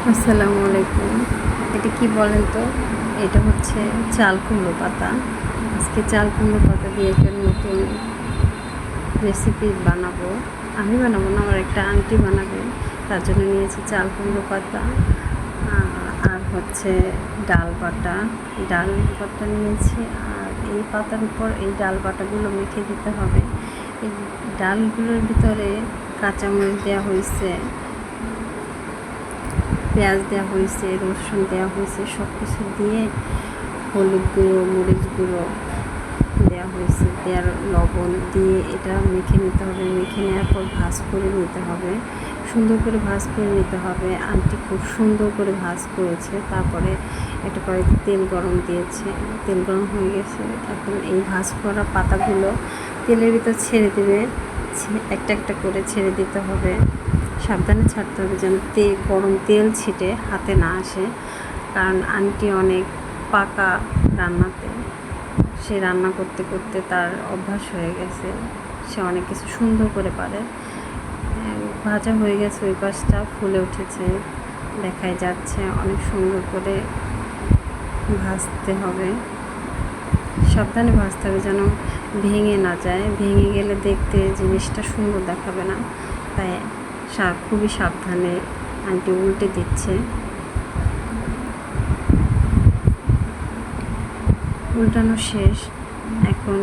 আসসালামু আলাইকুম। এটা কি বলেন তো? এটা হচ্ছে চাল কুমড়ো পাতা। আজকে চাল কুমড়ো পাতা দিয়ে একটা নতুন রেসিপি বানাবো। আমি বানাবো না, আমার একটা আন্টি বানাবে। তার জন্য নিয়েছি চাল কুমড়ো পাতা আর হচ্ছে ডাল বাটা। ডাল বাটা নিয়েছি, আর এই পাতার উপর এই ডাল বাটাগুলো মেখে দিতে হবে। এই ডালগুলোর ভিতরে কাঁচামরিচ দেওয়া হয়েছে, পেঁয়াজ দেওয়া হয়েছে, রসুন দেওয়া হয়েছে, সব কিছু দিয়ে হলুদ গুঁড়ো, মরিচ গুঁড়ো দেওয়া হয়েছে, দেওয়ার লবণ দিয়ে এটা মেখে নিতে হবে। মেখে নেওয়ার পর ভাজ করে নিতে হবে, সুন্দর করে ভাজ করে নিতে হবে। আন্টি খুব সুন্দর করে ভাজ করেছে। তারপরে একটা কড়াইতে তেল গরম দিয়েছে, তেল গরম হয়ে গেছে। এখন এই ভাজ করা পাতাগুলো তেলের ভিতর ছেড়ে দেবে, একটা একটা করে ছেড়ে দিতে হবে। সাবধানে ছাড়তে হবে যেন গরম তেল ছিটে হাতে না আসে, কারণ আন্টি অনেক পাকা রান্নাতে। সে রান্না করতে করতে তার অভ্যাস হয়ে গেছে, সে অনেক কিছু সুন্দর করে পারে। ভাজা হয়ে গেছে, ওই পাশটা ফুলে উঠেছে, দেখাই যাচ্ছে। অনেক সুন্দর করে ভাজতে হবে, সাবধানে ভাজতে হবে যেন ভেঙে না যায়। ভেঙে গেলে দেখতে জিনিসটা সুন্দর দেখাবে না, তাই খুবই সাবধানে আন্টি উল্টে দিচ্ছে। উল্টানো শেষ। এখন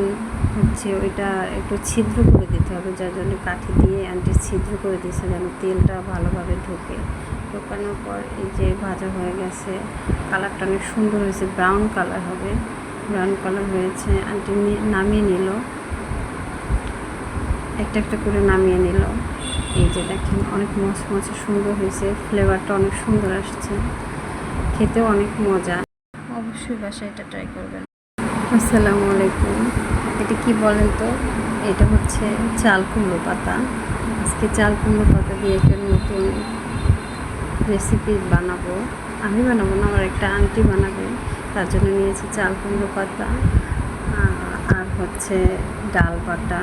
হচ্ছে ওইটা একটু ছিদ্র করে দিতে হবে, যার জন্য কাঠি দিয়ে আন্টি ছিদ্র করে দিচ্ছে যেন তেলটা ভালোভাবে ঢোকে। ঢোকানোর পর এই যে ভাজা হয়ে গেছে, কালারটা অনেক সুন্দর হয়েছে, ব্রাউন কালার হবে। ব্রাউন কালার হয়েছে, আন্টি নামিয়ে নিল, একটা একটা করে নামিয়ে নিল। এই যে দেখেন, অনেক মচমচে সুন্দর হয়েছে, ফ্লেভারটা অনেক সুন্দর আসছে, খেতেও অনেক মজা। অবশ্যই বাসায় এটা ট্রাই করবেন। আসসালামু আলাইকুম। এটা কি বলেন তো? এটা হচ্ছে চাল কুমড়ো পাতা। আজকে চাল কুমড়ো পাতা দিয়ে একটা নতুন রেসিপি বানাবো। আমি বানাবো না, আমার একটা আন্টি বানাবে। তার জন্য নিয়েছি চাল কুমড়ো পাতা আর হচ্ছে ডাল বাটা।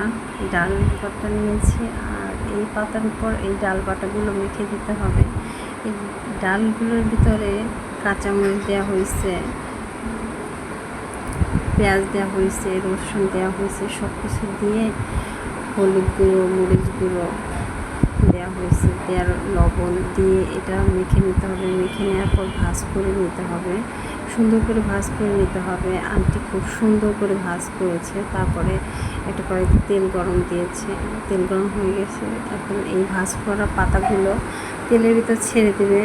ডাল বাটা নিয়েছি, আর এই পাতার উপর এই ডাল বাটাগুলো মেখে দিতে হবে। এই ডালগুলোর ভিতরে কাঁচামরিচ দেওয়া হয়েছে, পেঁয়াজ দেওয়া হয়েছে, রসুন দেওয়া হয়েছে, সব কিছু দিয়ে হলুদ গুঁড়ো, মরিচ গুঁড়ো দেওয়া হয়েছে, দেওয়ার লবণ দিয়ে এটা মেখে নিতে হবে। মেখে নেওয়ার পর ভাজ করে নিতে হবে, সুন্দর করে ভাজ করে নিতে হবে। আন্টি খুব সুন্দর করে ভাজ করেছে। তারপরে একটা কড়াইতে তেল গরম দিয়েছে, তেল গরম হয়ে গেছে। এখন এই ভাজ করা পাতাগুলো তেলের ভিতর ছেড়ে দেবে।